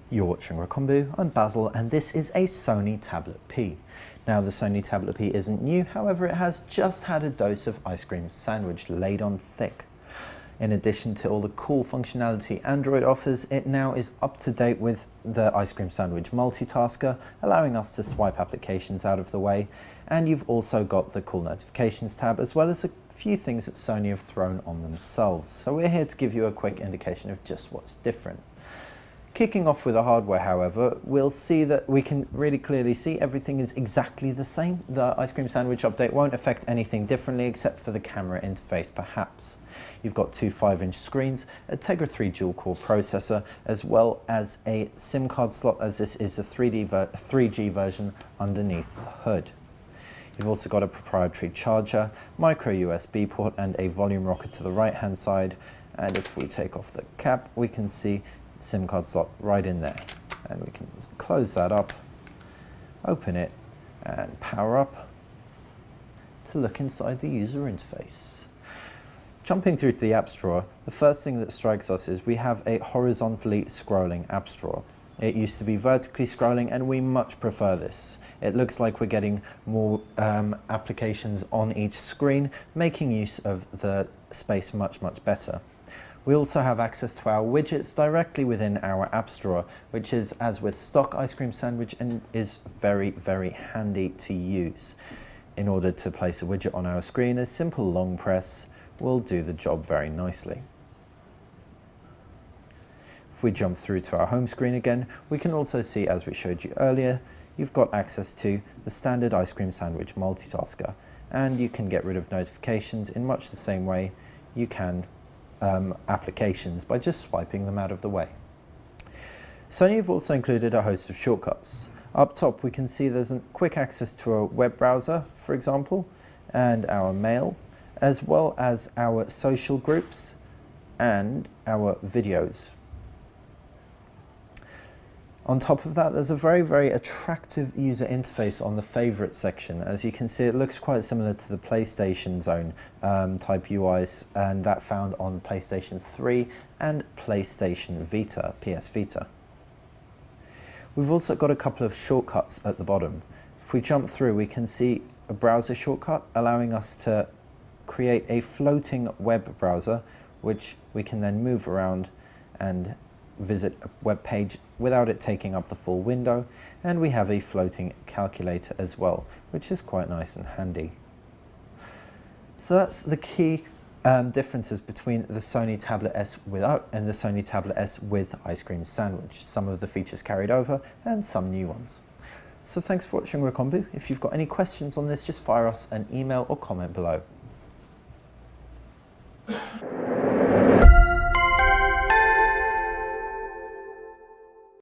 You're watching Rakombu, I'm Basil, and this is a Sony Tablet P. Now the Sony Tablet P isn't new, however it has just had a dose of ice cream sandwich laid on thick. In addition to all the cool functionality Android offers, it now is up to date with the ice cream sandwich multitasker, allowing us to swipe applications out of the way, and you've also got the cool notifications tab, as well as a few things that Sony have thrown on themselves. So we're here to give you a quick indication of just what's different. Kicking off with the hardware, however, we'll see that we can really clearly see everything is exactly the same. The ice cream sandwich update won't affect anything differently except for the camera interface perhaps. You've got two 5-inch screens, a Tegra 3 dual-core processor, as well as a SIM card slot, as this is a 3G version underneath the hood. You've also got a proprietary charger, micro USB port, and a volume rocker to the right-hand side. And if we take off the cap, we can see SIM card slot right in there, and we can just close that up, open it, and power up to look inside the user interface. Jumping through to the apps drawer, the first thing that strikes us is we have a horizontally scrolling apps drawer. It used to be vertically scrolling, and we much prefer this. It looks like we're getting more applications on each screen, making use of the space much better. We also have access to our widgets directly within our apps drawer, which is, as with stock ice cream sandwich, and is very handy to use. In order to place a widget on our screen, a simple long press will do the job very nicely. If we jump through to our home screen again, we can also see, as we showed you earlier, you've got access to the standard ice cream sandwich multitasker, and you can get rid of notifications in much the same way you can applications by just swiping them out of the way. Sony have also included a host of shortcuts. Up top we can see there's quick access to a web browser, for example, and our mail, as well as our social groups and our videos. On top of that, there's a very attractive user interface on the favorites section. As you can see, it looks quite similar to the PlayStation Zone type UIs, and that found on PlayStation 3 and PlayStation Vita, PS Vita. We've also got a couple of shortcuts at the bottom. If we jump through, we can see a browser shortcut allowing us to create a floating web browser, which we can then move around and visit a web page without it taking up the full window, and we have a floating calculator as well, which is quite nice and handy. So that's the key differences between the Sony Tablet S without and the Sony Tablet S with ice cream sandwich. Some of the features carried over and some new ones. So thanks for watching Rakombu. If you've got any questions on this, just fire us an email or comment below.